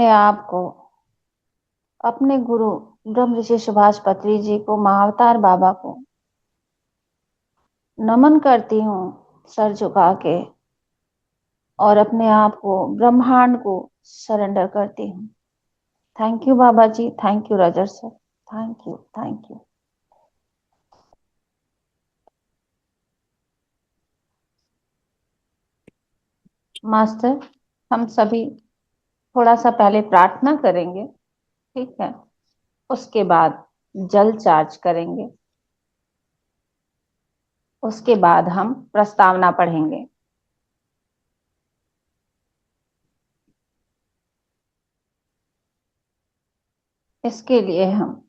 आप को, अपने गुरु ब्रह्म ऋषि सुभाष पत्री जी को, महाअवतार बाबा को नमन करती हूँ सर झुका के, और अपने आप को ब्रह्मांड को सरेंडर करती हूँ। Thank you Baba ji, thank you रजर sir, thank you thank you. Master, हम सभी थोड़ा सा पहले प्रार्थना करेंगे, ठीक है? उसके बाद जल चार्ज करेंगे, उसके बाद हम प्रस्तावना पढ़ेंगे। इसके लिए हम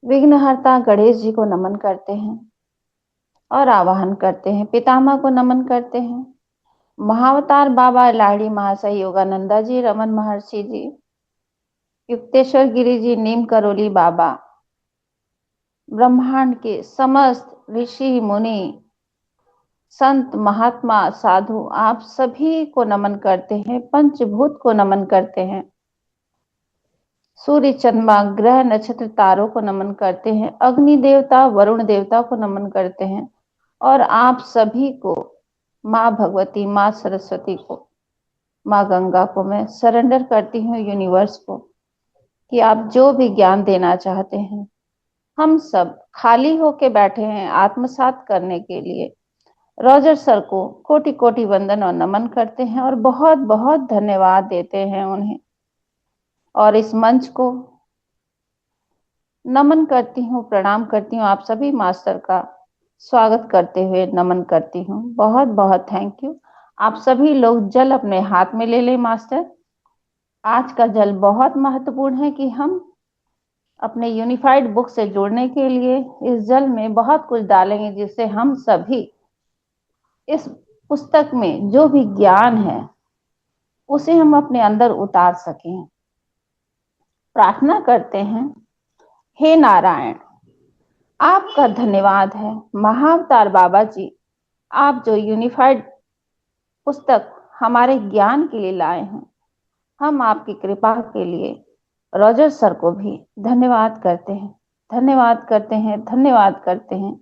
विघ्नहर्ता गणेश जी को नमन करते हैं और आवाहन करते हैं। पितामह को नमन करते हैं। महाअवतार बाबा लाहिड़ी महाशय योगानंदा जी, रमन महर्षि जी, युक्तेश्वर गिरी जी, नीम करोली बाबा, ब्रह्मांड के समस्त ऋषि मुनि, संत महात्मा साधु, आप सभी को नमन करते हैं। पंचभूत को नमन करते हैं। सूर्य चंद्रमा ग्रह नक्षत्र तारों को नमन करते हैं। अग्नि देवता वरुण देवता को नमन करते हैं। और आप सभी को, माँ भगवती, माँ सरस्वती को, माँ गंगा को मैं सरेंडर करती हूँ, यूनिवर्स को, कि आप जो भी ज्ञान देना चाहते हैं, हम सब खाली होके बैठे हैं आत्मसात करने के लिए। रॉजर सर को कोटि कोटि वंदन और नमन करते हैं और बहुत बहुत धन्यवाद देते हैं उन्हें। और इस मंच को नमन करती हूँ, प्रणाम करती हूँ। आप सभी मास्टर का स्वागत करते हुए नमन करती हूँ। बहुत बहुत थैंक यू। आप सभी लोग जल अपने हाथ में ले लें मास्टर। आज का जल बहुत महत्वपूर्ण है कि हम अपने यूनिफाइड बुक से जुड़ने के लिए इस जल में बहुत कुछ डालेंगे, जिससे हम सभी इस पुस्तक में जो भी ज्ञान है उसे हम अपने अंदर उतार सकें। प्रार्थना करते हैं। हे नारायण, आपका धन्यवाद है महाअवतार बाबा जी, आप जो यूनिफाइड पुस्तक हमारे ज्ञान के लिए लाए हैं। हम आपकी कृपा के लिए रॉजर सर को भी धन्यवाद करते हैं, धन्यवाद करते हैं, धन्यवाद करते हैं।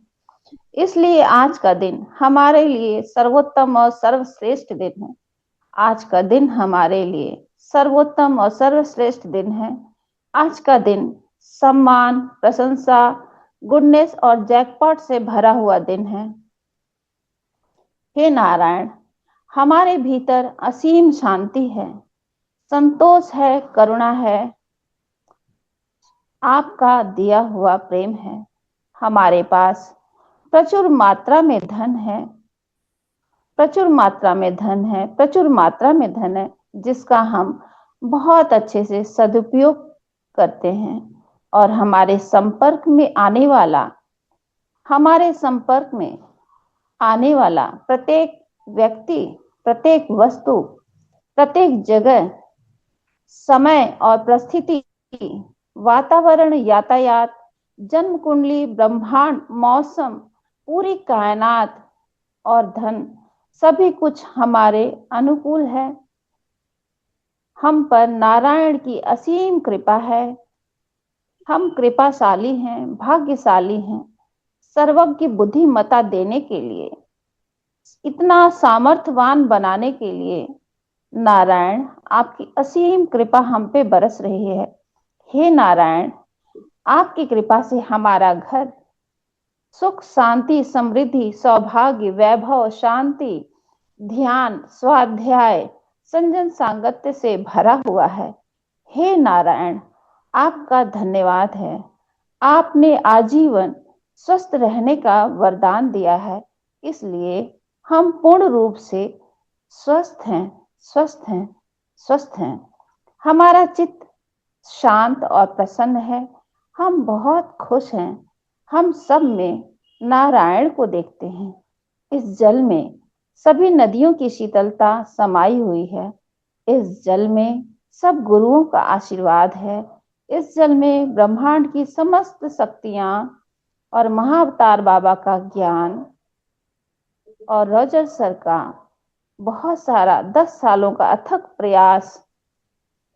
इसलिए आज का दिन हमारे लिए सर्वोत्तम और सर्वश्रेष्ठ दिन है। आज का दिन हमारे लिए सर्वोत्तम और सर्वश्रेष्ठ दिन है। आज का दिन सम्मान, प्रशंसा, गुडनेस और जैकपॉट से भरा हुआ दिन है। हे नारायण, हमारे भीतर असीम शांति है, संतोष है, करुणा है, आपका दिया हुआ प्रेम है। हमारे पास प्रचुर मात्रा में धन है, प्रचुर मात्रा में धन है, प्रचुर मात्रा में धन है, जिसका हम बहुत अच्छे से सदुपयोग करते हैं। और हमारे संपर्क में आने वाला, हमारे संपर्क में आने वाला प्रत्येक व्यक्ति, प्रत्येक वस्तु, प्रत्येक जगह, समय और परिस्थिति, वातावरण, यातायात, जन्म कुंडली, ब्रह्मांड, मौसम, पूरी कायनात और धन, सभी कुछ हमारे अनुकूल है। हम पर नारायण की असीम कृपा है। हम कृपाशाली हैं, भाग्यशाली हैं। सर्वज्ञ बुद्धिमत्ता देने के लिए, इतना सामर्थ्यवान बनाने के लिए नारायण आपकी असीम कृपा हम पे बरस रही है। हे नारायण, आपकी कृपा से हमारा घर सुख, शांति, समृद्धि, सौभाग्य, वैभव, शांति, ध्यान, स्वाध्याय, संजन सांगत्य से भरा हुआ है। हे नारायण, आपका धन्यवाद है। आपने आजीवन स्वस्थ रहने का वरदान दिया है, इसलिए हम पूर्ण रूप से स्वस्थ हैं, स्वस्थ हैं, स्वस्थ हैं। हमारा चित्त शांत और प्रसन्न है। हम बहुत खुश हैं। हम सब में नारायण को देखते हैं। इस जल में सभी नदियों की शीतलता समाई हुई है। इस जल में सब गुरुओं का आशीर्वाद है। इस जल में ब्रह्मांड की समस्त शक्तियां और महाअवतार बाबा का ज्ञान और रॉजर सर का बहुत सारा 10 सालों का अथक प्रयास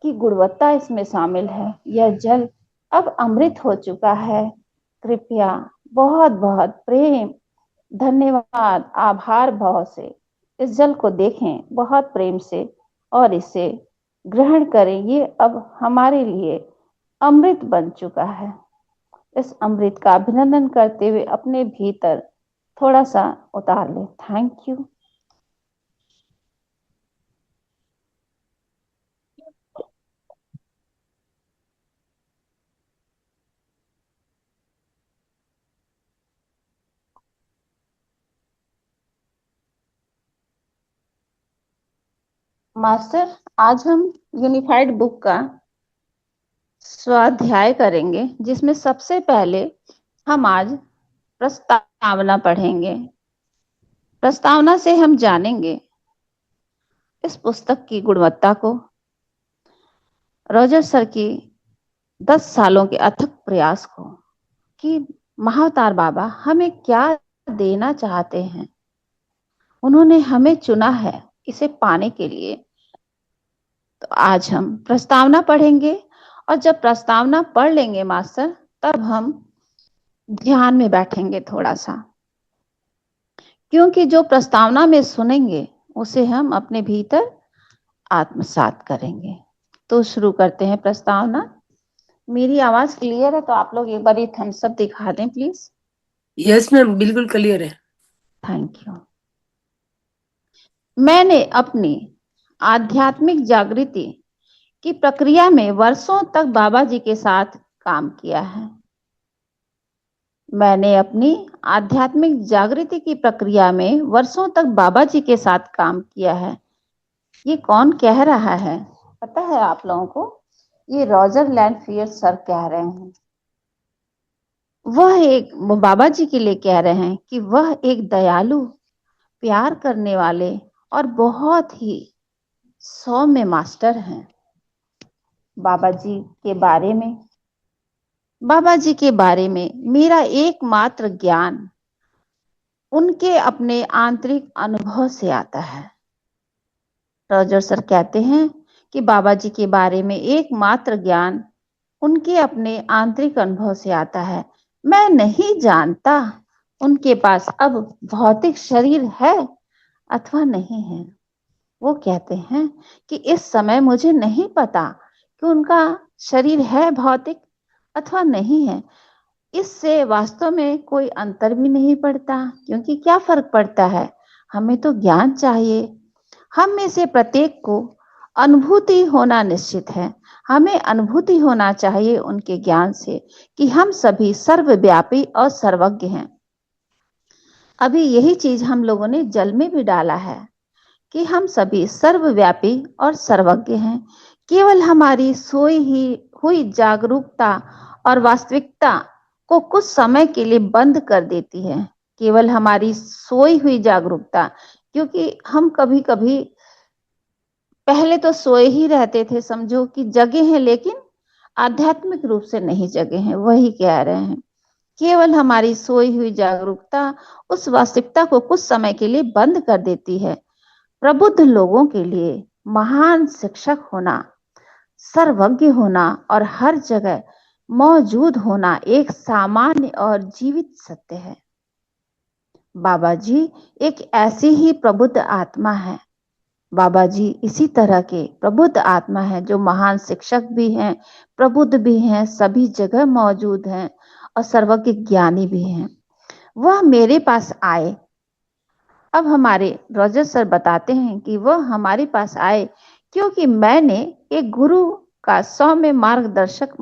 की गुणवत्ता इसमें शामिल है। यह जल अब अमृत हो चुका है। कृपया बहुत बहुत प्रेम, धन्यवाद, आभार भाव से इस जल को देखें, बहुत प्रेम से, और इसे ग्रहण करें। ये अब हमारे लिए अमृत बन चुका है। इस अमृत का अभिनंदन करते हुए अपने भीतर थोड़ा सा उतार ले। Thank you. मास्टर, आज हम यूनिफाइड बुक का स्वाध्याय करेंगे, जिसमें सबसे पहले हम आज प्रस्तावना पढ़ेंगे। प्रस्तावना से हम जानेंगे इस पुस्तक की गुणवत्ता को, रॉजर सर की 10 सालों के अथक प्रयास को, कि महाअवतार बाबा हमें क्या देना चाहते हैं। उन्होंने हमें चुना है इसे पाने के लिए। तो आज हम प्रस्तावना पढ़ेंगे, और जब प्रस्तावना पढ़ लेंगे मास्टर, तब हम ध्यान में बैठेंगे थोड़ा सा, क्योंकि जो प्रस्तावना में सुनेंगे उसे हम अपने भीतर आत्मसात करेंगे। तो शुरू करते हैं प्रस्तावना। मेरी आवाज क्लियर है तो आप लोग एक बार ये थम्स अप दिखा दें प्लीज। यस मैम, बिल्कुल क्लियर है। Thank you. मैंने अपनी आध्यात्मिक जागृति की प्रक्रिया में वर्षों तक बाबा जी के साथ काम किया है। मैंने अपनी आध्यात्मिक जागृति की प्रक्रिया में वर्षों तक बाबा जी के साथ काम किया है। ये कौन कह रहा है पता है आप लोगों को? ये रॉजर लैंडफियर सर कह रहे हैं। वो बाबा जी के लिए कह रहे हैं कि वह एक दयालु, प्यार करने वाले और बहुत ही सौम्य मास्टर हैं। बाबा जी के बारे में बाबा जी के बारे में मेरा एकमात्र ज्ञान उनके अपने आंतरिक अनुभव से आता है। रॉजर सर कहते हैं कि बाबा जी के बारे में एकमात्र ज्ञान उनके अपने आंतरिक अनुभव से आता है। मैं नहीं जानता उनके पास अब भौतिक शरीर है अथवा नहीं है। वो कहते हैं कि इस समय मुझे नहीं पता कि उनका शरीर है भौतिक अथवा नहीं है। इससे वास्तव में कोई अंतर भी नहीं पड़ता, क्योंकि क्या फर्क पड़ता है? हमें तो ज्ञान चाहिए। हम में से प्रत्येक को अनुभूति होना निश्चित है। हमें अनुभूति होना चाहिए उनके ज्ञान से कि हम सभी सर्वव्यापी और सर्वज्ञ हैं। अभी यही चीज हम लोगों ने जल में भी डाला है कि हम सभी सर्वव्यापी और सर्वज्ञ हैं। केवल हमारी सोई ही हुई जागरूकता और वास्तविकता को कुछ समय के लिए बंद कर देती है। केवल हमारी सोई हुई जागरूकता, क्योंकि हम कभी कभी पहले तो सोए ही रहते थे, समझो कि जगे हैं, लेकिन आध्यात्मिक रूप से नहीं जगे हैं। वही कह रहे हैं, केवल हमारी सोई हुई जागरूकता उस वास्तविकता को कुछ समय के लिए बंद कर देती है। प्रबुद्ध लोगों के लिए महान शिक्षक होना, सर्वज्ञ होना और हर जगह मौजूद होना एक सामान्य और जीवित सत्य है। बाबा जी एक ऐसी ही प्रबुद्ध आत्मा है। बाबा जी इसी तरह के प्रबुद्ध आत्मा है, जो महान शिक्षक भी हैं, प्रबुद्ध भी हैं, सभी जगह मौजूद हैं और सर्वज्ञ ज्ञानी भी हैं। वह मेरे पास आए। अब हमारे रॉजर सर बताते हैं कि वह हमारे पास आए क्योंकि मैंने एक गुरु का सौम्य मार्गदर्शक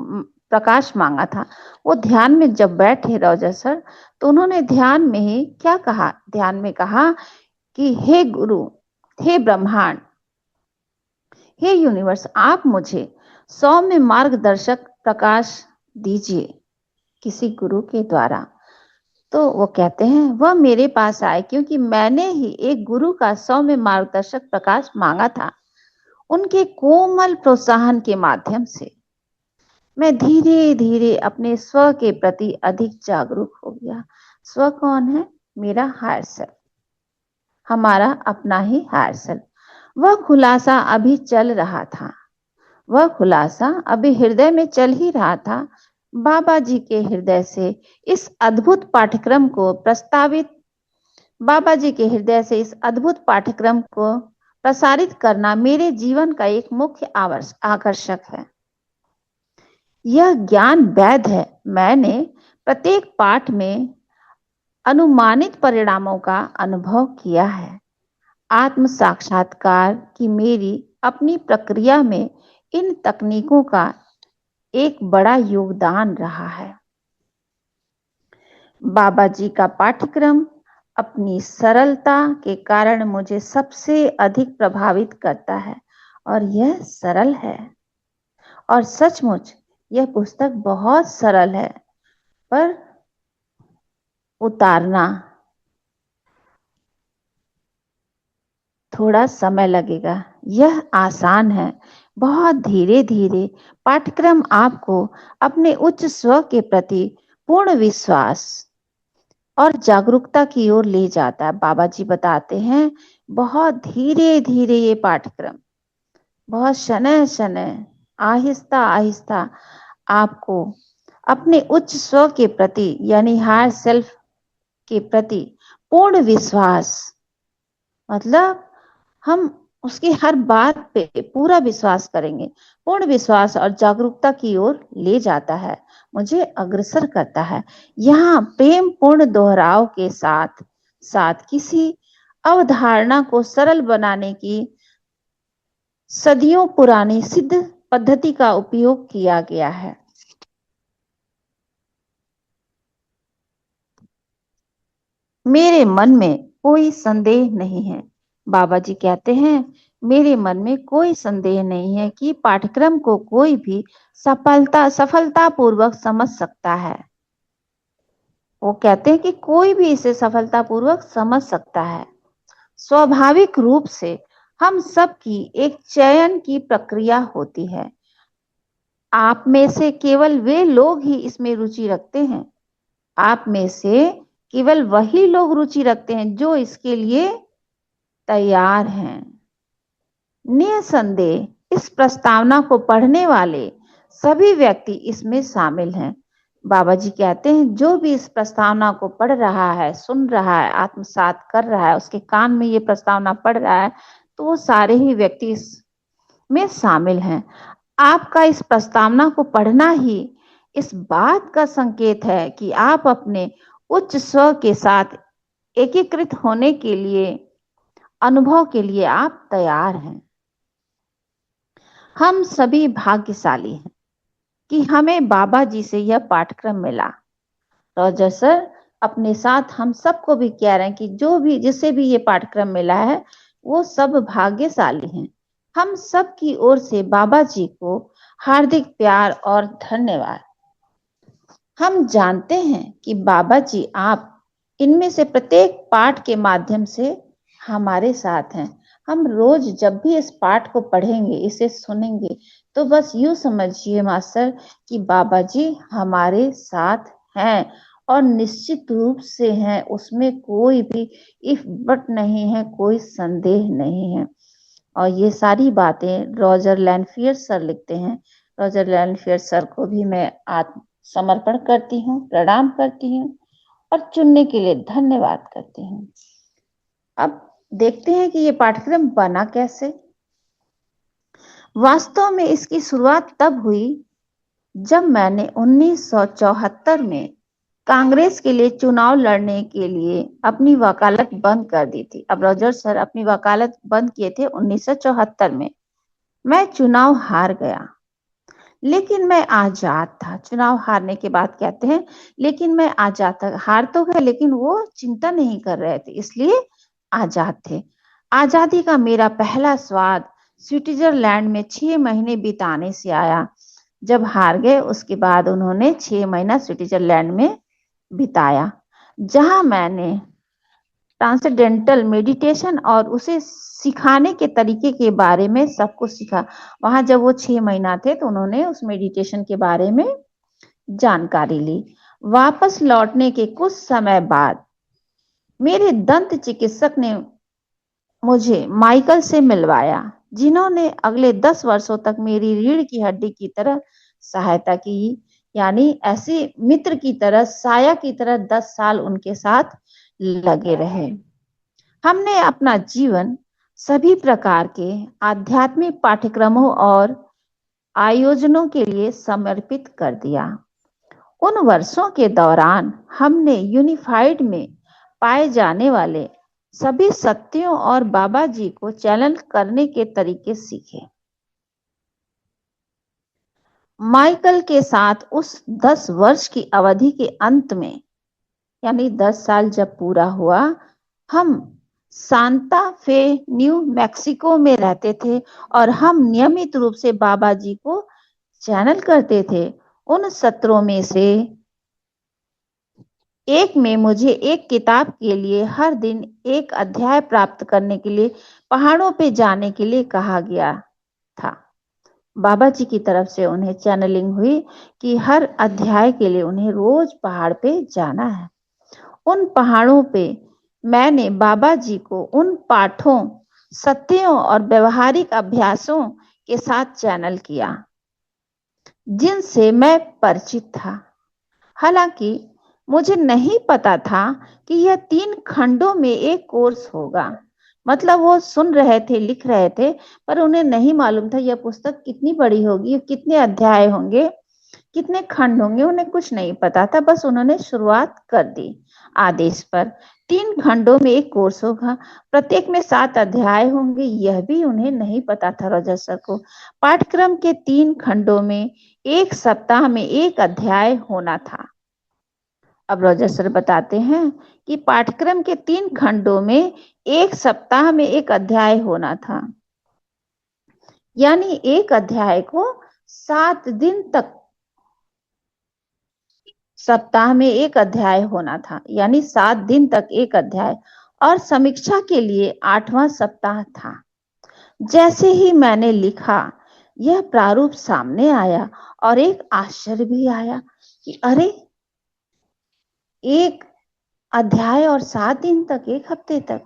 प्रकाश मांगा था। वो ध्यान में जब बैठे रॉजर सर, तो उन्होंने ध्यान में ही क्या कहा? ध्यान में कहा कि हे गुरु, हे ब्रह्मांड, हे यूनिवर्स, आप मुझे सौम्य मार्गदर्शक प्रकाश दीजिए किसी गुरु के द्वारा। तो वो कहते हैं वह मेरे पास आए क्योंकि मैंने ही एक गुरु का सौम्य मार्गदर्शक प्रकाश मांगा था। उनके कोमल प्रोत्साहन के माध्यम से मैं धीरे धीरे अपने स्व के प्रति अधिक जागरूक हो गया। स्व कौन है? मेरा हायर सेल्फ। हमारा अपना ही हायर सेल्फ। वह खुलासा अभी चल रहा था, वह खुलासा अभी हृदय में चल ही रहा था। बाबा जी के हृदय से इस अद्भुत पाठ्यक्रम को प्रस्तावित बाबा जी के हृदय से इस अद्भुत पाठ्यक्रम को प्रसारित करना मेरे जीवन का एक मुख्य आकर्षक है। यह ज्ञान वैध है। मैंने प्रत्येक पाठ में अनुमानित परिणामों का अनुभव किया है। आत्म साक्षात्कार की मेरी अपनी प्रक्रिया में इन तकनीकों का एक बड़ा योगदान रहा है। बाबा जी का पाठ्यक्रम अपनी सरलता के कारण मुझे सबसे अधिक प्रभावित करता है, और यह सरल है। और सचमुच यह पुस्तक बहुत सरल है, पर उतारना थोड़ा समय लगेगा। यह आसान है। बहुत धीरे धीरे पाठ्यक्रम आपको अपने उच्च स्व के प्रति पूर्ण विश्वास और जागरूकता की ओर ले जाता है। बाबा जी बताते हैं, बहुत धीरे धीरे ये पाठ्यक्रम, बहुत शनय शनय, आहिस्ता आहिस्ता आपको अपने उच्च स्व के प्रति यानी हायर सेल्फ के प्रति पूर्ण विश्वास, मतलब हम उसकी हर बात पे पूरा विश्वास करेंगे, पूर्ण विश्वास और जागरूकता की ओर ले जाता है, मुझे अग्रसर करता है। यहाँ प्रेम पूर्ण दोहराव के साथ साथ किसी अवधारणा को सरल बनाने की सदियों पुरानी सिद्ध पद्धति का उपयोग किया गया है। मेरे मन में कोई संदेह नहीं है, बाबा जी कहते हैं, मेरे मन में कोई संदेह नहीं है कि पाठ्यक्रम को कोई भी सफलतापूर्वक समझ सकता है। वो कहते हैं कि कोई भी इसे सफलतापूर्वक समझ सकता है। स्वाभाविक रूप से हम सब की एक चयन की प्रक्रिया होती है। आप में से केवल वे लोग ही इसमें रुचि रखते हैं। आप में से केवल वही लोग रुचि रखते हैं जो इसके लिए तैयार हैं। निसंदेह इस प्रस्तावना को पढ़ने वाले सभी व्यक्ति इसमें शामिल हैं। बाबा जी कहते हैं, जो भी इस प्रस्तावना को पढ़ रहा है, सुन रहा है, आत्मसात कर रहा है, उसके कान में ये प्रस्तावना पढ़ रहा है, तो वो सारे ही व्यक्ति इसमें शामिल हैं। आपका इस प्रस्तावना को पढ़ना ही इस बात का संकेत है कि आप अपने उच्च स्व के साथ एकीकृत होने के लिए, अनुभव के लिए आप तैयार हैं। हम सभी भाग्यशाली हैं कि हमें बाबा जी से यह पाठ्यक्रम मिला। रॉजर सर अपने साथ हम सबको भी कह रहे हैं कि जो भी जिसे भी ये पाठ्यक्रम मिला है वो सब भाग्यशाली हैं। हम सब की ओर से बाबा जी को हार्दिक प्यार और धन्यवाद। हम जानते हैं कि बाबा जी आप इनमें से प्रत्येक पाठ के माध्यम से हमारे साथ हैं। हम रोज जब भी इस पाठ को पढ़ेंगे, इसे सुनेंगे, तो बस यूं समझिए मास्टर कि बाबा जी हमारे साथ हैं, और निश्चित रूप से हैं, उसमें कोई भी इफ बट नहीं है, कोई संदेह नहीं है। और ये सारी बातें रॉजर लैनफियर सर लिखते हैं। रॉजर लैनफियर सर को भी मैं समर्पण करती हूँ, प्रणाम करती हूँ और चुनने के लिए धन्यवाद करती हूँ। अब देखते हैं कि ये पाठ्यक्रम बना कैसे। वास्तव में इसकी शुरुआत तब हुई जब मैंने 1974 में कांग्रेस के लिए चुनाव लड़ने के लिए अपनी वकालत बंद कर दी थी। अब रॉजर सर अपनी वकालत बंद किए थे 1974 में। मैं चुनाव हार गया, लेकिन मैं आजाद था। चुनाव हारने के बाद कहते हैं, लेकिन मैं आजाद था। हार तो गए, लेकिन वो चिंता नहीं कर रहे थे, इसलिए आजाद थे। आजादी का मेरा पहला स्वाद स्विट्जरलैंड में 6 महीने बिताने से आया। जब हार गए उसके बाद उन्होंने 6 महीना स्विट्जरलैंड में बिताया, जहां मैंने ट्रांसेंडेंटल मेडिटेशन और उसे सिखाने के तरीके के बारे में सब कुछ सीखा। वहां जब वो 6 महीना थे तो उन्होंने उस मेडिटेशन के बारे में जानकारी ली। वापस लौटने के कुछ समय बाद मेरे दंत चिकित्सक ने मुझे माइकल से मिलवाया, जिन्होंने अगले 10 वर्षों तक मेरी रीढ़ की हड्डी की तरह सहायता की, यानी ऐसे मित्र की तरह, साया की तरह 10 साल उनके साथ लगे रहे। हमने अपना जीवन सभी प्रकार के आध्यात्मिक पाठ्यक्रमों और आयोजनों के लिए समर्पित कर दिया। उन वर्षों के दौरान हमने यूनिफाइड में पाए जाने वाले सभी सत्यों और बाबा जी को चैनल करने के तरीके सीखे। माइकल के साथ उस 10 वर्ष की अवधि के अंत में, यानी 10 साल जब पूरा हुआ, हम सांता फे न्यू मैक्सिको में रहते थे और हम नियमित रूप से बाबा जी को चैनल करते थे। उन सत्रों में से एक में मुझे एक किताब के लिए हर दिन एक अध्याय प्राप्त करने के लिए पहाड़ों पे जाने के लिए कहा गया था। बाबा जी की तरफ से उन्हें चैनलिंग हुई कि हर अध्याय के लिए उन्हें रोज पहाड़ पे जाना है। उन पहाड़ों पे मैंने बाबा जी को उन पाठों, सत्यों और व्यवहारिक अभ्यासों के साथ चैनल किया जिनसे मैं परिचित था। हालांकि मुझे नहीं पता था कि यह 3 खंडों में एक कोर्स होगा। मतलब वो सुन रहे थे, लिख रहे थे, पर उन्हें नहीं मालूम था यह पुस्तक कितनी बड़ी होगी, कितने अध्याय होंगे, कितने खंड होंगे, उन्हें कुछ नहीं पता था। बस उन्होंने शुरुआत कर दी आदेश पर। 3 खंडों में एक कोर्स होगा, प्रत्येक में 7 अध्याय होंगे, यह भी उन्हें नहीं पता था रॉजर सर को। पाठ्यक्रम के 3 खंडों में एक सप्ताह में एक अध्याय होना था। अब रॉजर सर बताते हैं कि पाठ्यक्रम के 3 खंडों में एक सप्ताह में एक अध्याय होना था, यानी एक अध्याय को 7 दिन तक, सप्ताह में एक अध्याय होना था, यानी 7 दिन तक एक अध्याय, और समीक्षा के लिए 8वां सप्ताह था। जैसे ही मैंने लिखा, यह प्रारूप सामने आया और एक आश्चर्य भी आया कि अरे, एक अध्याय और 7 दिन तक, एक हफ्ते तक।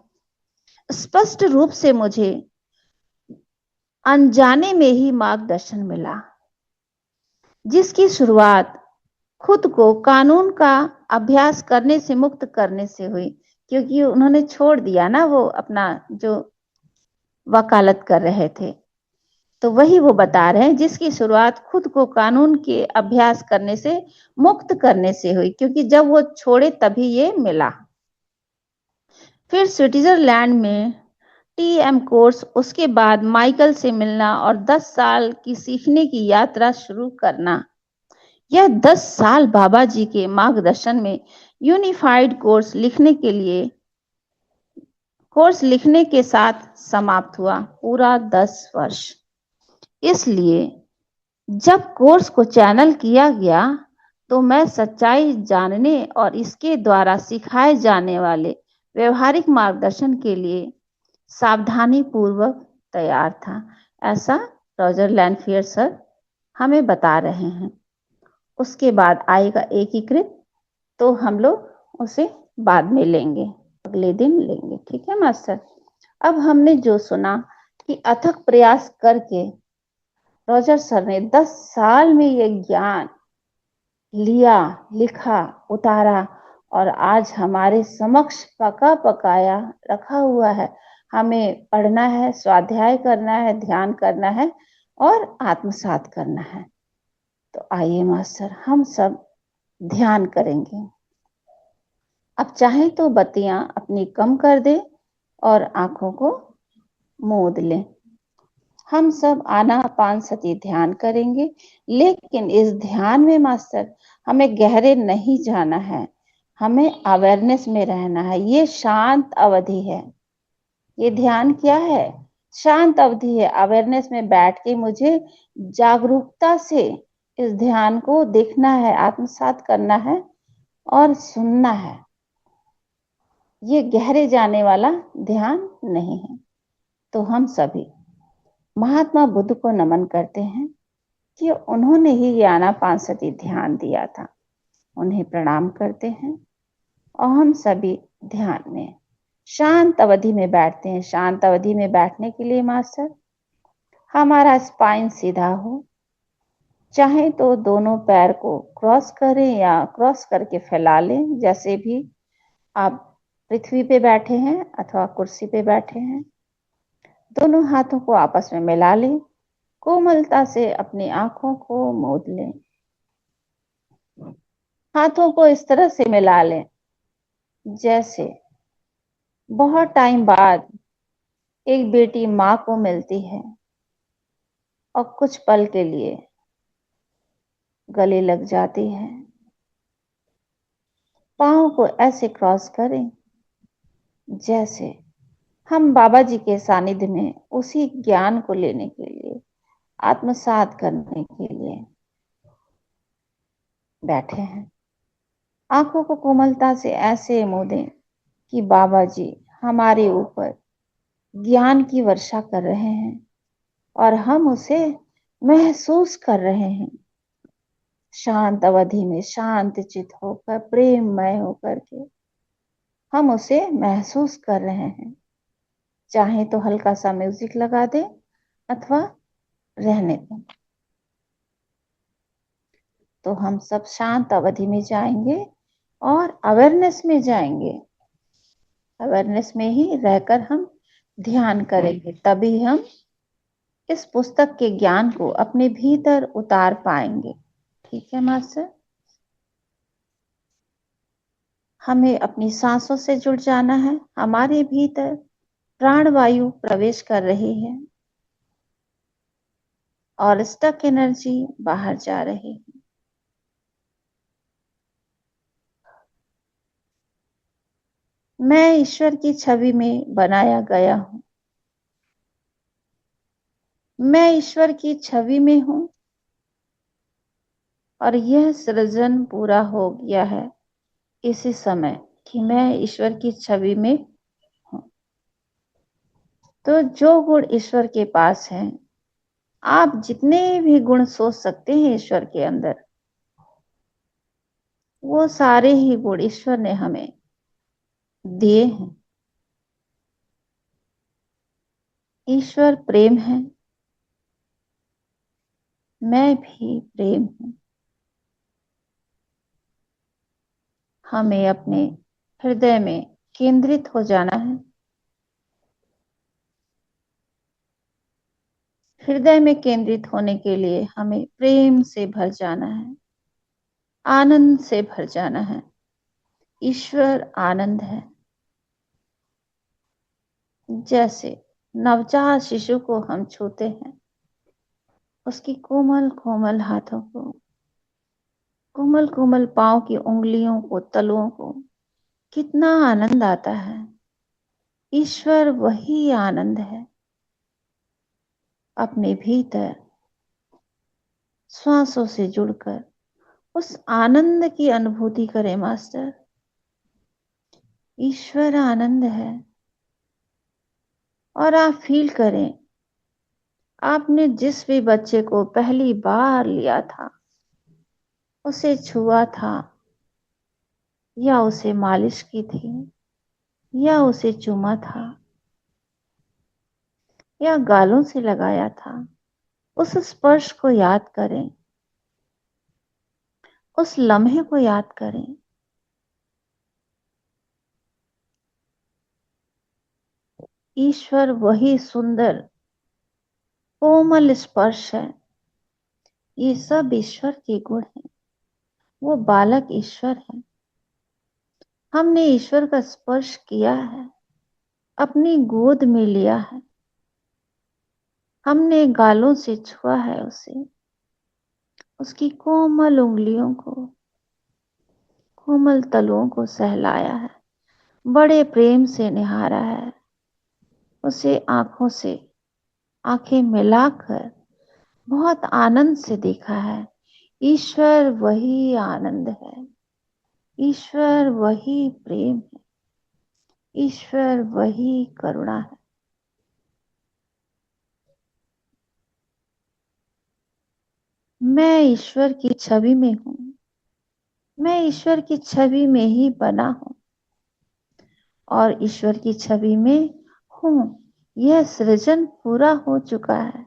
स्पष्ट रूप से मुझे अनजाने में ही मार्गदर्शन मिला, जिसकी शुरुआत खुद को कानून का अभ्यास करने से मुक्त करने से हुई, क्योंकि उन्होंने छोड़ दिया ना वो अपना जो वकालत कर रहे थे। तो वही वो बता रहे हैं, जिसकी शुरुआत खुद को कानून के अभ्यास करने से मुक्त करने से हुई, क्योंकि जब वो छोड़े तभी ये मिला। फिर स्विट्जरलैंड में टीएम कोर्स, उसके बाद माइकल से मिलना और 10 साल की सीखने की यात्रा शुरू करना। यह 10 साल बाबा जी के मार्गदर्शन में यूनिफाइड कोर्स लिखने के साथ समाप्त हुआ, पूरा 10 वर्ष। इसलिए जब कोर्स को चैनल किया गया तो मैं सच्चाई जानने और इसके द्वारा सिखाए जाने वाले व्यवहारिक मार्गदर्शन के लिए सावधानी पूर्वक तैयार था। ऐसा रॉजर लैनफियर सर हमें बता रहे हैं। उसके बाद आएगा एकीकृत, तो हम लोग उसे बाद में लेंगे, अगले दिन लेंगे। ठीक है मास्टर। अब हमने जो सुना कि अथक प्रयास करके रॉजर सर ने 10 साल में ये ज्ञान लिया, लिखा, उतारा और आज हमारे समक्ष पका पकाया रखा हुआ है। हमें पढ़ना है, स्वाध्याय करना है, ध्यान करना है और आत्मसात करना है। तो आइए मास्टर, हम सब ध्यान करेंगे। अब चाहे तो बत्तियां अपनी कम कर दे और आंखों को मूंद लें। हम सब आनापान सती ध्यान करेंगे, लेकिन इस ध्यान में मास्टर हमें गहरे नहीं जाना है, हमें अवेयरनेस में रहना है। ये शांत अवधि है। ये ध्यान क्या है? शांत अवधि है। अवेयरनेस में बैठ के मुझे जागरूकता से इस ध्यान को देखना है, आत्मसात करना है और सुनना है। ये गहरे जाने वाला ध्यान नहीं है। तो हम सभी महात्मा बुद्ध को नमन करते हैं कि उन्होंने ही ये आनापानसती ध्यान दिया था। उन्हें प्रणाम करते हैं और हम सभी ध्यान में शांत अवधि में बैठते हैं। शांत अवधि में बैठने के लिए मास्टर हमारा स्पाइन सीधा हो, चाहे तो दोनों पैर को क्रॉस करें या क्रॉस करके फैला लें, जैसे भी आप पृथ्वी पे बैठे हैं अथवा कुर्सी पे बैठे हैं। दोनों हाथों को आपस में मिला लें, कोमलता से अपनी आंखों को मूंद लें। हाथों को इस तरह से मिला लें जैसे बहुत टाइम बाद एक बेटी माँ को मिलती है और कुछ पल के लिए गले लग जाती है। पाँव को ऐसे क्रॉस करें जैसे हम बाबा जी के सानिध्य में उसी ज्ञान को लेने के लिए, आत्मसात करने के लिए बैठे हैं। आंखों को कोमलता से ऐसे मूंदें कि बाबा जी हमारे ऊपर ज्ञान की वर्षा कर रहे हैं और हम उसे महसूस कर रहे हैं। शांत अवधि में शांत चित होकर, प्रेममय होकर के हम उसे महसूस कर रहे हैं। चाहे तो हल्का सा म्यूजिक लगा दें अथवा रहने दें। तो हम सब शांत अवधि में जाएंगे और अवेयरनेस में जाएंगे। अवेयरनेस में ही रहकर हम ध्यान करेंगे, तभी हम इस पुस्तक के ज्ञान को अपने भीतर उतार पाएंगे। ठीक है मास्टर? हमें अपनी सांसों से जुड़ जाना है। हमारे भीतर प्राणवायु प्रवेश कर रही है और स्टक एनर्जी बाहर जा रही है। मैं ईश्वर की छवि में बनाया गया हूं। मैं ईश्वर की छवि में हूं और यह सृजन पूरा हो गया है इसी समय कि मैं ईश्वर की छवि में हूं। तो जो गुण ईश्वर के पास हैं, आप जितने भी गुण सोच सकते हैं ईश्वर के अंदर, वो सारे ही गुण ईश्वर ने हमें दिए हैं। ईश्वर प्रेम है, मैं भी प्रेम हूं। हमें अपने हृदय में केंद्रित हो जाना है। हृदय में केंद्रित होने के लिए हमें प्रेम से भर जाना है, आनंद से भर जाना है। ईश्वर आनंद है। जैसे नवजात शिशु को हम छूते हैं, उसकी कोमल कोमल हाथों को, कोमल कोमल पांव की उंगलियों को, तलुओं को, कितना आनंद आता है। ईश्वर वही आनंद है। अपने भीतर श्वासों से जुड़कर उस आनंद की अनुभूति करें मास्टर। ईश्वर आनंद है। और आप फील करें, आपने जिस भी बच्चे को पहली बार लिया था, उसे छुआ था या उसे मालिश की थी या उसे चूमा था या गालों से लगाया था, उस स्पर्श को याद करें, उस लम्हे को याद करें। ईश्वर वही सुंदर कोमल स्पर्श है। ये सब ईश्वर के गुण हैं। वो बालक ईश्वर है। हमने ईश्वर का स्पर्श किया है, अपनी गोद में लिया है, हमने गालों से छुआ है उसे, उसकी कोमल उंगलियों को, कोमल तलुओं को सहलाया है, बड़े प्रेम से निहारा है, उसे आंखों से आंखें मिलाकर बहुत आनंद से देखा है। ईश्वर वही आनंद है। ईश्वर वही प्रेम है। ईश्वर वही करुणा है। मैं ईश्वर की छवि में हूं। मैं ईश्वर की छवि में ही बना हूं। और ईश्वर की छवि में हूँ। यह सृजन पूरा हो चुका है।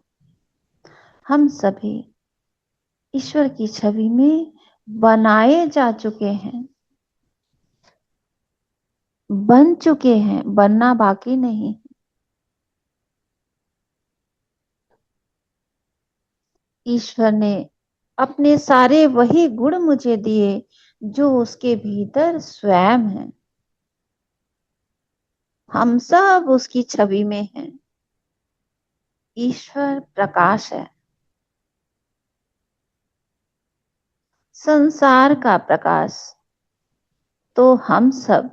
हम सभी ईश्वर की छवि में बनाए जा चुके हैं, बन चुके हैं, बनना बाकी नहीं। ईश्वर ने अपने सारे वही गुण मुझे दिए जो उसके भीतर स्वयं है। हम सब उसकी छवि में हैं। ईश्वर प्रकाश है, संसार का प्रकाश। तो हम सब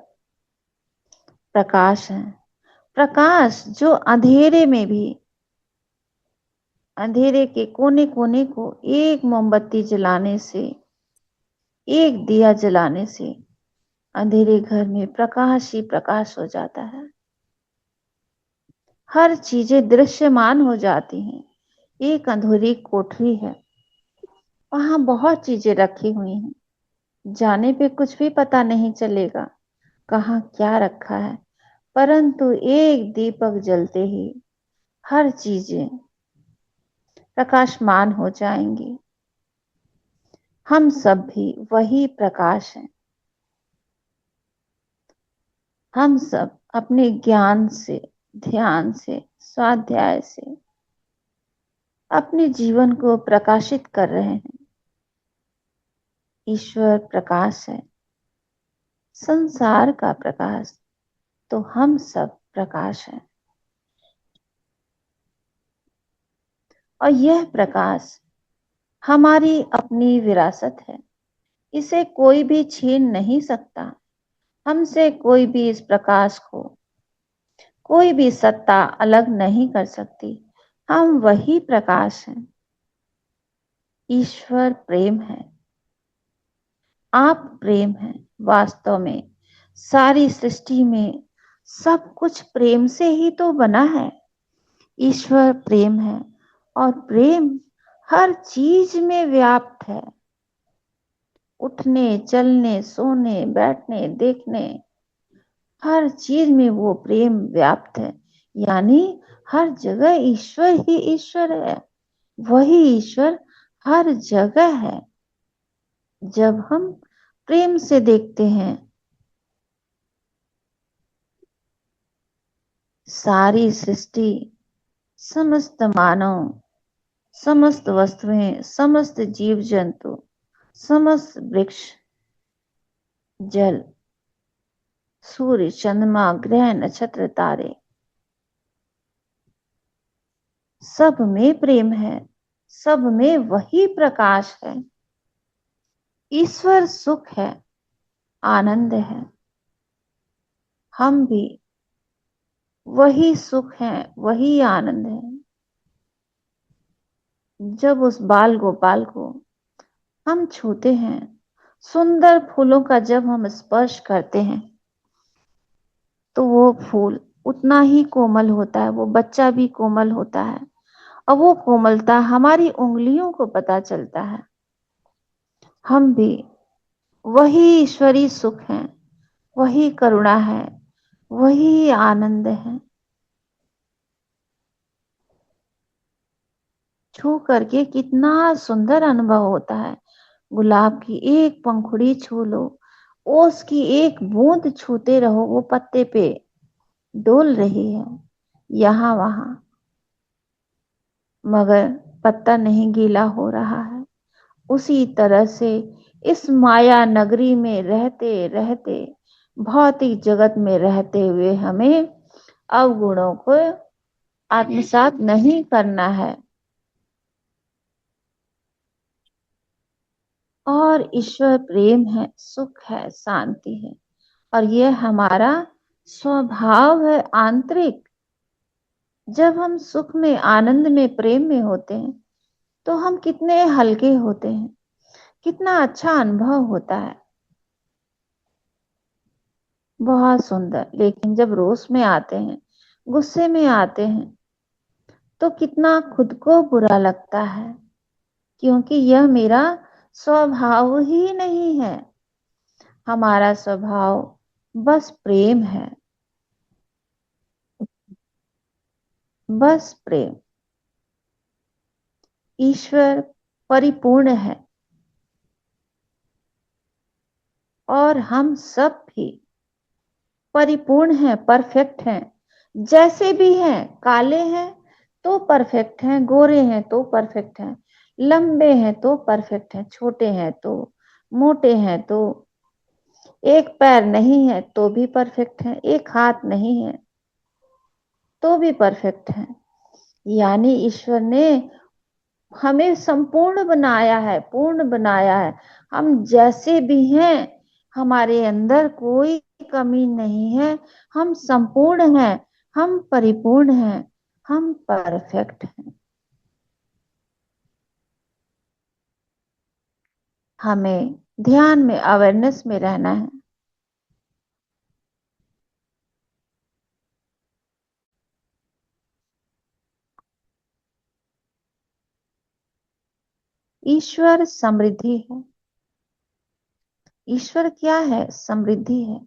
प्रकाश हैं। प्रकाश जो अंधेरे में भी, अंधेरे के कोने कोने को एक मोमबत्ती जलाने से, एक दिया जलाने से अंधेरे घर में प्रकाश ही प्रकाश हो जाता है। हर चीजें दृश्यमान हो जाती हैं। एक अधूरी कोठरी है, वहां बहुत चीजें रखी हुई हैं, जाने पे कुछ भी पता नहीं चलेगा कहाँ क्या रखा है, परंतु एक दीपक जलते ही हर चीजें प्रकाशमान हो जाएंगी। हम सब भी वही प्रकाश हैं। हम सब अपने ज्ञान से, ध्यान से, स्वाध्याय से अपने जीवन को प्रकाशित कर रहे हैं। ईश्वर प्रकाश है, संसार का प्रकाश। तो हम सब प्रकाश हैं। और यह प्रकाश हमारी अपनी विरासत है। इसे कोई भी छीन नहीं सकता। हमसे कोई भी इस प्रकाश को, कोई भी सत्ता अलग नहीं कर सकती। हम वही प्रकाश हैं। ईश्वर प्रेम है, आप प्रेम हैं। वास्तव में सारी सृष्टि में सब कुछ प्रेम से ही तो बना है। ईश्वर प्रेम है और प्रेम हर चीज में व्याप्त है। उठने, चलने, सोने, बैठने, देखने, हर चीज में वो प्रेम व्याप्त है। यानी हर जगह ईश्वर ही ईश्वर है। वही ईश्वर हर जगह है। जब हम प्रेम से देखते हैं, सारी सृष्टि, समस्त मानव, समस्त वस्तुएं, समस्त जीव जंतु, समस्त वृक्ष, जल, सूर्य, चंद्रमा, ग्रह, नक्षत्र, तारे, सब में प्रेम है। सब में वही प्रकाश है। ईश्वर सुख है, आनंद है। हम भी वही सुख है, वही आनंद है। जब उस बाल गोपाल को हम छूते हैं, सुंदर फूलों का जब हम स्पर्श करते हैं, तो वो फूल उतना ही कोमल होता है, वो बच्चा भी कोमल होता है। और वो कोमलता हमारी उंगलियों को पता चलता है। हम भी वही ईश्वरी सुख है, वही करुणा है, वही आनंद है। छू करके कितना सुंदर अनुभव होता है। गुलाब की एक पंखुड़ी छू लो, ओस की एक बूंद छूते रहो, वो पत्ते पे डोल रही है यहाँ वहां, मगर पत्ता नहीं गीला हो रहा है। उसी तरह से इस माया नगरी में रहते रहते, भौतिक जगत में रहते हुए हमें अवगुणों को आत्मसात नहीं करना है। और ईश्वर प्रेम है, सुख है, शांति है। और यह हमारा स्वभाव है आंतरिक। जब हम सुख में, आनंद में, प्रेम में होते हैं, तो हम कितने हल्के होते हैं, कितना अच्छा अनुभव होता है, बहुत सुंदर। लेकिन जब रोष में आते हैं, गुस्से में आते हैं, तो कितना खुद को बुरा लगता है, क्योंकि यह मेरा स्वभाव ही नहीं है। हमारा स्वभाव बस प्रेम है। बस प्रेम। ईश्वर परिपूर्ण है और हम सब भी परिपूर्ण हैं, परफेक्ट हैं। जैसे भी हैं, काले हैं तो परफेक्ट हैं, गोरे हैं तो परफेक्ट हैं, लंबे हैं तो परफेक्ट हैं, छोटे हैं तो, मोटे हैं तो, एक पैर नहीं है तो भी परफेक्ट है, एक हाथ नहीं है तो भी परफेक्ट है। यानी ईश्वर ने हमें संपूर्ण बनाया है, पूर्ण बनाया है। हम जैसे भी हैं, हमारे अंदर कोई कमी नहीं है। हम संपूर्ण हैं, हम परिपूर्ण हैं, हम परफेक्ट हैं। हमें ध्यान में, अवेयरनेस में रहना है। ईश्वर समृद्धि है। ईश्वर क्या है? समृद्धि है।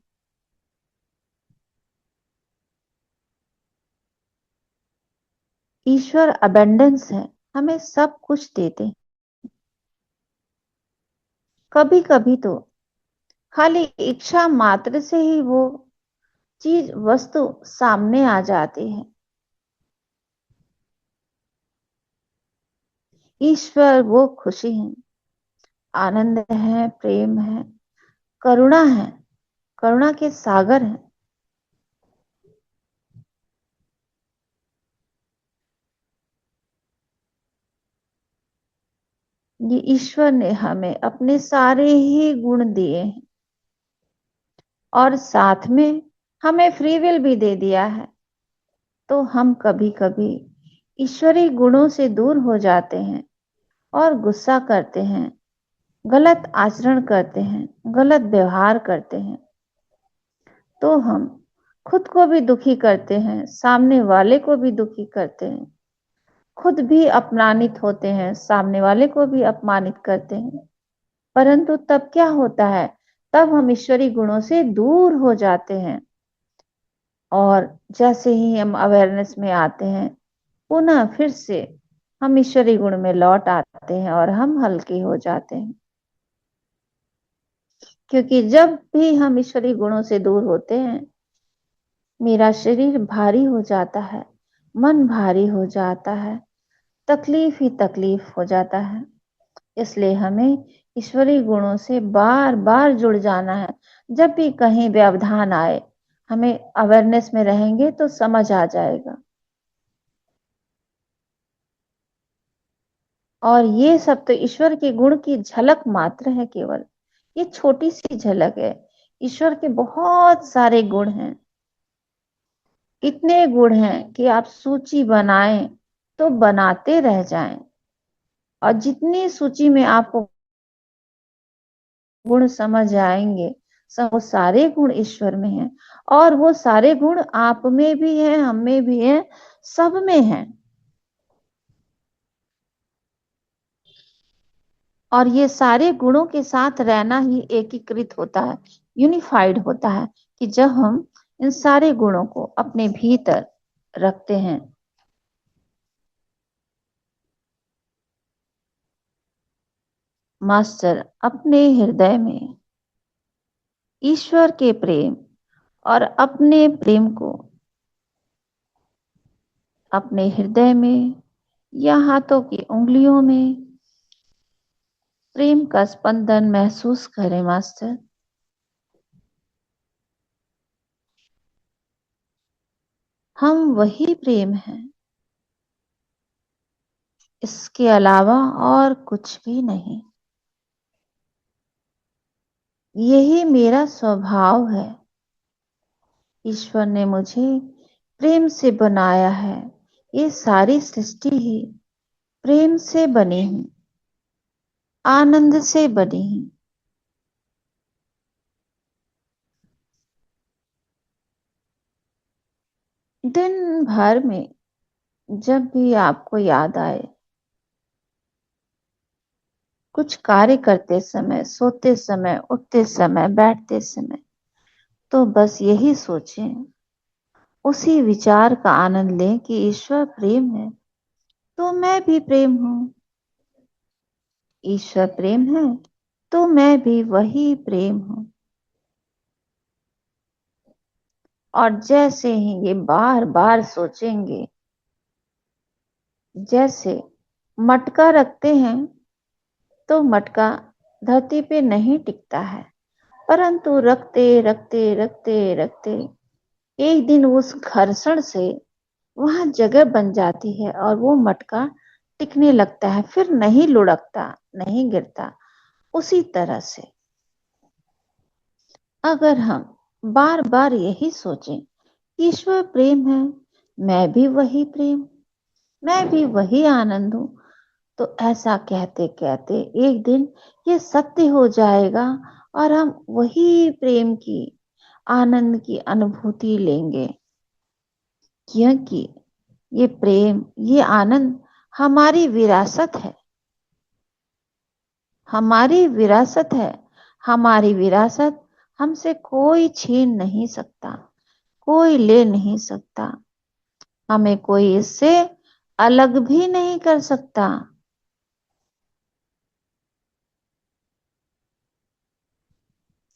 ईश्वर अबेंडेंस है, हमें सब कुछ देते हैं। कभी कभी तो खाली इच्छा मात्र से ही वो चीज, वस्तु सामने आ जाती है। ईश्वर वो खुशी है, आनंद है, प्रेम है, करुणा है, करुणा के सागर है। ये ईश्वर ने हमें अपने सारे ही गुण दिए हैं और साथ में हमें फ्री विल भी दे दिया है। तो हम कभी कभी ईश्वरीय गुणों से दूर हो जाते हैं और गुस्सा करते हैं, गलत आचरण करते हैं, गलत व्यवहार करते हैं। तो हम खुद को भी दुखी करते हैं, सामने वाले को भी दुखी करते हैं, खुद भी अपमानित होते हैं, सामने वाले को भी अपमानित करते हैं। परंतु तब क्या होता है? तब हम ईश्वरीय गुणों से दूर हो जाते हैं और जैसे ही हम अवेयरनेस में आते हैं, पुनः फिर से हम ईश्वरीय गुण में लौट आते हैं और हम हल्के हो जाते हैं। क्योंकि जब भी हम ईश्वरीय गुणों से दूर होते हैं, मेरा शरीर भारी हो जाता है, मन भारी हो जाता है, तकलीफ ही तकलीफ हो जाता है। इसलिए हमें ईश्वरीय गुणों से बार बार जुड़ जाना है। जब भी कहीं व्यवधान आए, हमें अवेयरनेस में रहेंगे तो समझ आ जाएगा। और ये सब तो ईश्वर के गुण की झलक मात्र है केवल। ये छोटी सी झलक है। ईश्वर के बहुत सारे गुण हैं। इतने गुण हैं कि आप सूची बनाएं तो बनाते रह जाएं। और जितनी सूची में आपको गुण समझ आएंगे, सब वो सारे गुण ईश्वर में हैं। और वो सारे गुण आप में भी हैं, हम में भी हैं, सब में हैं। और ये सारे गुणों के साथ रहना ही एकीकृत होता है, यूनिफाइड होता है, कि जब हम इन सारे गुणों को अपने भीतर रखते हैं। मास्टर अपने हृदय में ईश्वर के प्रेम और अपने प्रेम को अपने हृदय में या हाथों की उंगलियों में प्रेम का स्पंदन महसूस करें। मास्टर, हम वही प्रेम हैं, इसके अलावा और कुछ भी नहीं। यही मेरा स्वभाव है। ईश्वर ने मुझे प्रेम से बनाया है। ये सारी सृष्टि ही प्रेम से बनी है, आनंद से बनी है। दिन भर में जब भी आपको याद आए, कुछ कार्य करते समय, सोते समय, उठते समय, बैठते समय, तो बस यही सोचें, उसी विचार का आनंद लें कि ईश्वर प्रेम है तो मैं भी प्रेम हूं। ईश्वर प्रेम है तो मैं भी वही प्रेम हूं। और जैसे ही ये बार बार सोचेंगे, जैसे मटका रखते हैं तो मटका धरती पे नहीं टिकता है, परंतु रखते रखते रखते रखते एक दिन उस घर्षण से वहां जगह बन जाती है और वो मटका टिकने लगता है, फिर नहीं लुढ़कता, नहीं गिरता। उसी तरह से अगर हम बार बार यही सोचें, ईश्वर प्रेम है, मैं भी वही प्रेम, मैं भी वही आनंद हूं, तो ऐसा कहते कहते एक दिन ये सत्य हो जाएगा और हम वही प्रेम की, आनंद की अनुभूति लेंगे। क्योंकि ये प्रेम, ये आनंद हमारी विरासत है, हमारी विरासत है। हमारी विरासत हमसे कोई छीन नहीं सकता, कोई ले नहीं सकता, हमें कोई इससे अलग भी नहीं कर सकता।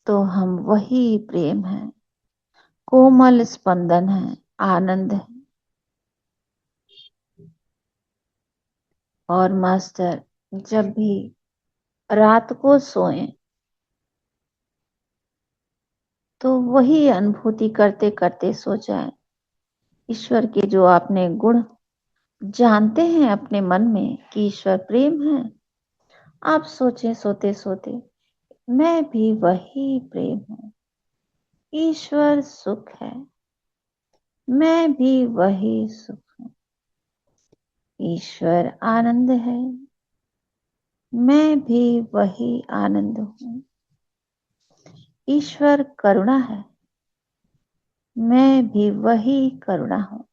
तो हम वही प्रेम है, कोमल स्पंदन है, आनंद है। और मास्टर जब भी रात को सोएं तो वही अनुभूति करते करते सो जाएं। ईश्वर के जो आपने गुण जानते हैं अपने मन में कि ईश्वर प्रेम है, आप सोचें सोते सोते, मैं भी वही प्रेम हूं। ईश्वर सुख है, मैं भी वही सुख हूं। ईश्वर आनंद है, मैं भी वही आनंद हूं। ईश्वर करुणा है, मैं भी वही करुणा हूं।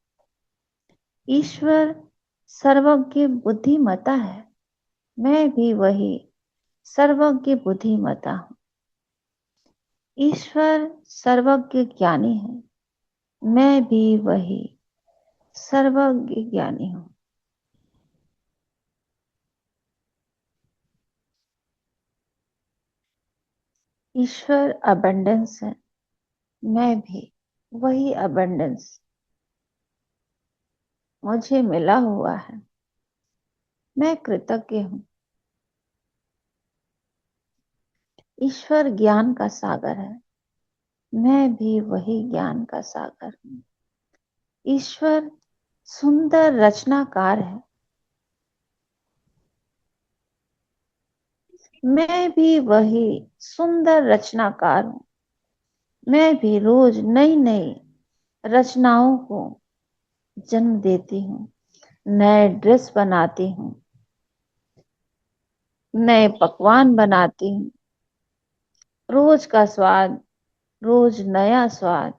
ईश्वर सर्वज्ञ बुद्धिमता है, मैं भी वही सर्वज्ञ बुद्धिमता हूं। ईश्वर सर्वज्ञ ज्ञानी है, मैं भी वही सर्वज्ञ ज्ञानी हूं। ईश्वर अबंडेंस है, मैं भी वही अबंडेंस मुझे मिला हुआ है, मैं कृतज्ञ हूं। ईश्वर ज्ञान का सागर है, मैं भी वही ज्ञान का सागर हूं। ईश्वर सुंदर रचनाकार है, मैं भी वही सुंदर रचनाकार हूं। मैं भी रोज नई नई रचनाओं को जन्म देती हूँ, नए ड्रेस बनाती हूँ, नए पकवान बनाती हूँ। रोज का स्वाद, रोज नया स्वाद,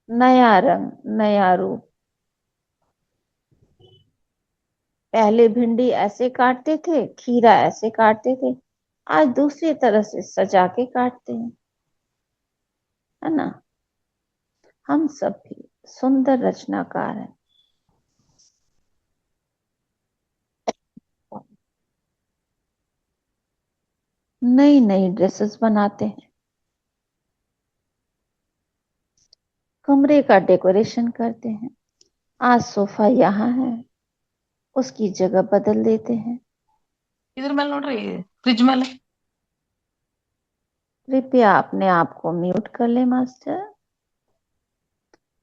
नया रंग, नया रूप। पहले भिंडी ऐसे काटते थे, खीरा ऐसे काटते थे, आज दूसरी तरह से सजा के काटते हैं, है ना। हम सब भी सुंदर रचनाकार हैं। नई नई ड्रेसेस बनाते हैं, कमरे का डेकोरेशन करते हैं। आज सोफा यहाँ है, उसकी जगह बदल देते हैं। इधर ಮೇಲೆ ನೋಡ್ರಿ ಫ್ರಿಜ್ ಮೇಲೆ कृपया अपने आप को म्यूट कर ले मास्टर।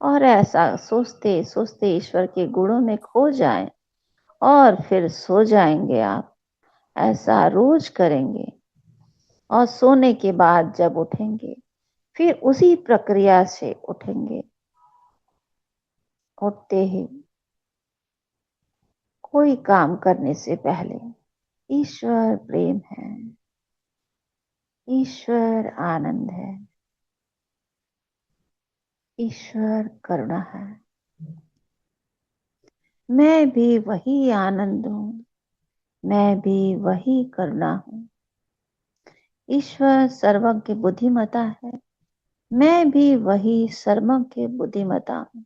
और ऐसा सोचते सोचते ईश्वर के गुणों में खो जाएं और फिर सो जाएंगे आप। ऐसा रोज करेंगे और सोने के बाद जब उठेंगे फिर उसी प्रक्रिया से उठेंगे। उठते ही कोई काम करने से पहले ईश्वर प्रेम है, ईश्वर आनंद है, ईश्वर करुणा है, मैं भी वही आनंद हूं, मैं भी वही करुणा हूं। ईश्वर सर्वज्ञ बुद्धिमता है, मैं भी वही सर्वम के बुद्धिमता हूँ।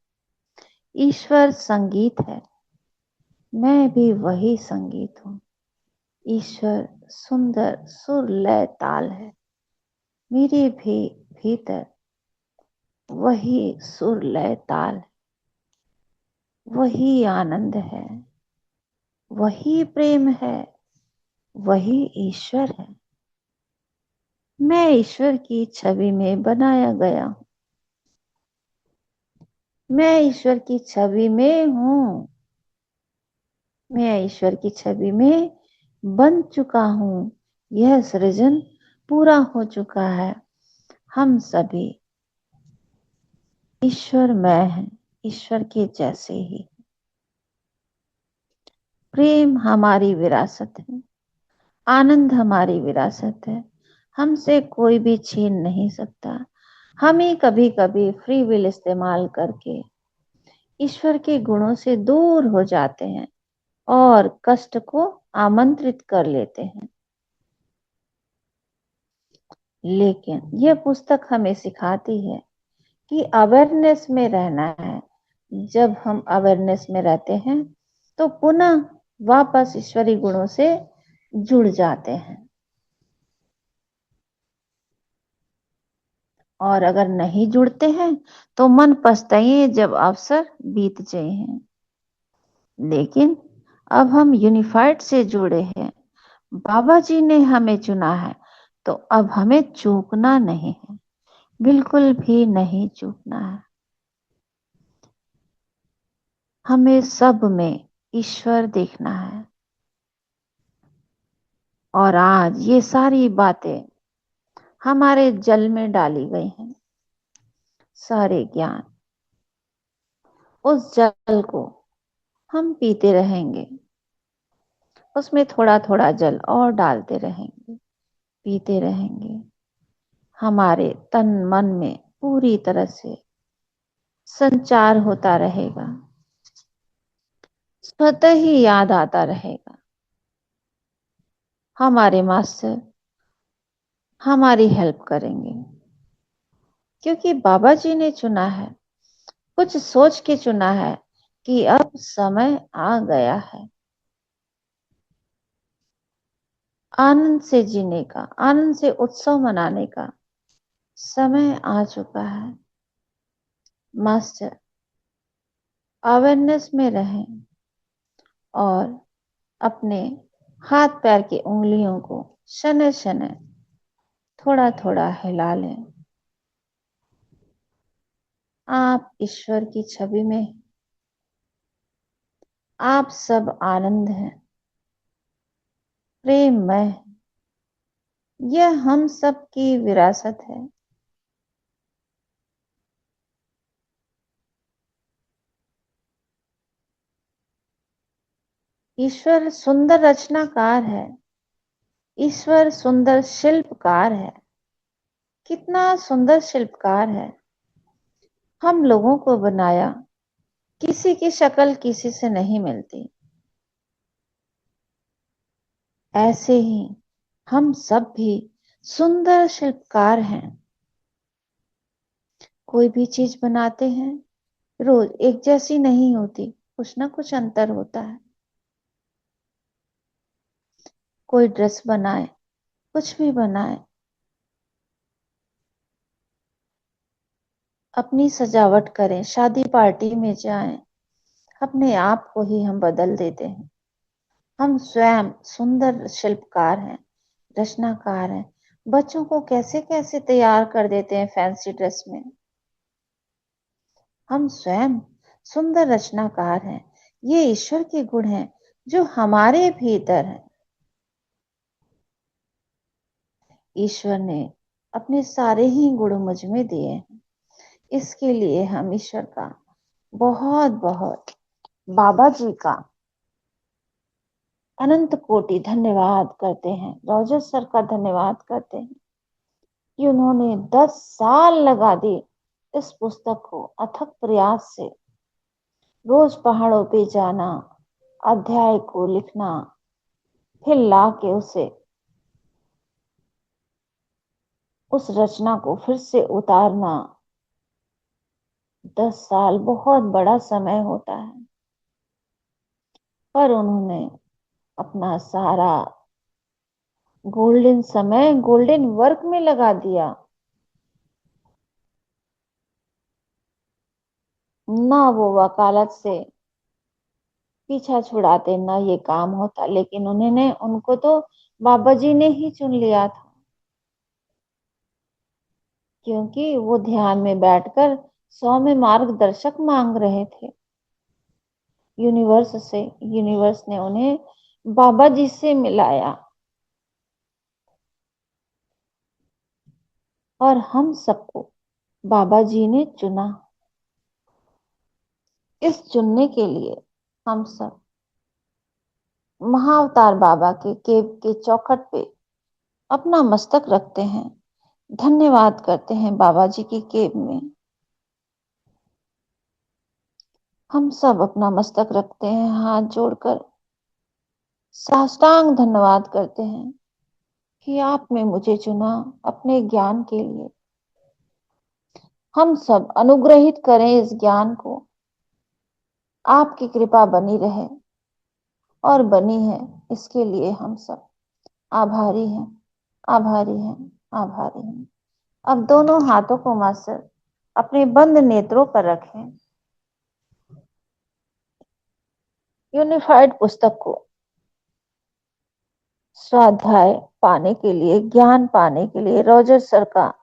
ईश्वर संगीत है, मैं भी वही संगीत हूँ। ईश्वर सुंदर सुर लय ताल है, मेरे भी भीतर वही सुर लय ताल है। वही आनंद है, वही प्रेम है, वही ईश्वर है। मैं ईश्वर की छवि में बनाया गया हूँ, मैं ईश्वर की छवि में हूँ, मैं ईश्वर की छवि में बन चुका हूँ। यह सृजन पूरा हो चुका है। हम सभी ईश्वरमय हैं, ईश्वर के जैसे ही। प्रेम हमारी विरासत है, आनंद हमारी विरासत है। हमसे कोई भी छीन नहीं सकता। हम ही कभी कभी फ्री विल इस्तेमाल करके ईश्वर के गुणों से दूर हो जाते हैं और कष्ट को आमंत्रित कर लेते हैं। लेकिन यह पुस्तक हमें सिखाती है कि अवेयरनेस में रहना है। जब हम अवेयरनेस में रहते हैं तो पुनः वापस ईश्वरी गुणों से जुड़ जाते हैं। और अगर नहीं जुड़ते हैं तो मन पछताइए जब अवसर बीत जाए हैं। लेकिन अब हम यूनिफाइड से जुड़े हैं, बाबा जी ने हमें चुना है, तो अब हमें चूकना नहीं है, बिल्कुल भी नहीं चूकना है। हमें सब में ईश्वर देखना है। और आज ये सारी बातें हमारे जल में डाली गई हैं। सारे ज्ञान, उस जल को हम पीते रहेंगे, उसमें थोड़ा थोड़ा जल और डालते रहेंगे, पीते रहेंगे। हमारे तन मन में पूरी तरह से संचार होता रहेगा, स्वतः ही याद आता रहेगा। हमारे मास्टर हमारी हेल्प करेंगे, क्योंकि बाबा जी ने चुना है, कुछ सोच के चुना है कि अब समय आ गया है आनंद से जीने का, आनंद से उत्सव मनाने का समय आ चुका है। मास्टर अवेयरनेस में रहें और अपने हाथ पैर की उंगलियों को शनै शनै थोड़ा थोड़ा हिला लें। आप ईश्वर की छवि में, आप सब आनंद हैं, प्रेममय। यह हम सब की विरासत है। ईश्वर सुंदर रचनाकार है, ईश्वर सुंदर शिल्पकार है। कितना सुंदर शिल्पकार है। हम लोगों को बनाया, किसी की शक्ल किसी से नहीं मिलती। ऐसे ही हम सब भी सुंदर शिल्पकार हैं। कोई भी चीज बनाते हैं, रोज एक जैसी नहीं होती, कुछ ना कुछ अंतर होता है। कोई ड्रेस बनाए, कुछ भी बनाए, अपनी सजावट करें, शादी पार्टी में जाएं, अपने आप को ही हम बदल देते हैं। हम स्वयं सुंदर शिल्पकार हैं, रचनाकार हैं। बच्चों को कैसे कैसे तैयार कर देते हैं फैंसी ड्रेस में। हम स्वयं सुंदर रचनाकार हैं। ये ईश्वर के गुण हैं जो हमारे भीतर हैं। ईश्वर ने अपने सारे ही गुण मुझ में दिए हैं। इसके लिए हम ईश्वर का बहुत बहुत, बाबा जी का अनंत कोटि धन्यवाद करते हैं। रॉजर सर का धन्यवाद करते हैं कि उन्होंने 10 साल लगा दिए इस पुस्तक को अथक प्रयास से, रोज पहाड़ों पे जाना, अध्याय को लिखना, फिर ला के उसे उस रचना को फिर से उतारना 10 साल बहुत बड़ा समय होता है, पर उन्होंने अपना सारा गोल्डन समय गोल्डन वर्क में लगा दिया। ना वो वकालत से पीछा छुड़ाते, ना ये काम होता, लेकिन उन्होंने उनको तो बाबा जी ने ही चुन लिया था, क्योंकि वो ध्यान में बैठकर 100 में मार्गदर्शक मांग रहे थे यूनिवर्स से। यूनिवर्स ने उन्हें बाबा जी से मिलाया और हम सबको बाबा जी ने चुना। इस चुनने के लिए हम सब महाअवतार बाबा के केव के चौखट पे अपना मस्तक रखते हैं, धन्यवाद करते हैं बाबा जी की केव में। हम सब अपना मस्तक रखते हैं, हाथ जोड़कर साष्टांग धन्यवाद करते हैं कि आपने मुझे चुना अपने ज्ञान के लिए। हम सब अनुग्रहित करें इस ज्ञान को, आपकी कृपा बनी रहे और बनी है, इसके लिए हम सब आभारी हैं, आभारी हैं, आभारी हैं। अब दोनों हाथों को मास्टर अपने बंद नेत्रों पर रखें। यूनिफाइड पुस्तक को स्वाध्याय पाने के लिए, ज्ञान पाने के लिए, रॉजर सर का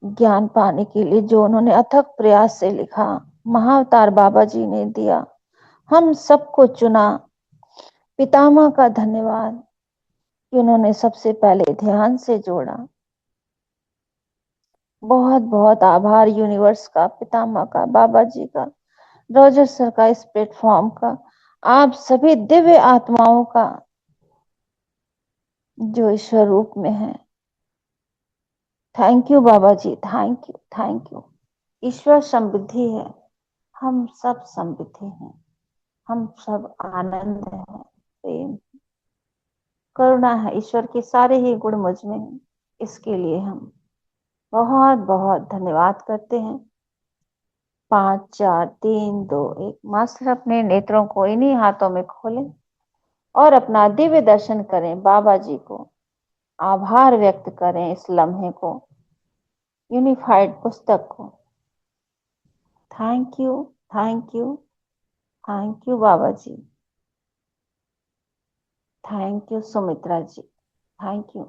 ज्ञान पाने के लिए जो उन्होंने अथक प्रयास से लिखा, महाअवतार बाबा जी ने दिया, हम सबको चुना। पितामह का धन्यवाद कि उन्होंने सबसे पहले ध्यान से जोड़ा। बहुत बहुत आभार यूनिवर्स का, पितामह का, बाबा जी का, रॉजर सर का, इस प्लेटफॉर्म का, आप सभी दिव्य आत्माओं का जो ईश्वर रूप में है। Thank you Baba ji, thank you, thank you. ईश्वर समृद्धि है, हम सब समृद्धि हैं, हम सब आनंद है, प्रेम, करुणा है, ईश्वर के सारे ही गुण मुझ में हैं। इसके लिए हम बहुत बहुत धन्यवाद करते हैं। 5 4 3 2 1। मास्टर अपने नेत्रों को इन्हीं हाथों में खोलें और अपना दिव्य दर्शन करें। बाबा जी को आभार व्यक्त करें, इस लम्हे को, यूनिफाइड पुस्तक को। Thank you, thank you, thank you Baba ji, thank you Sumitra ji, thank you.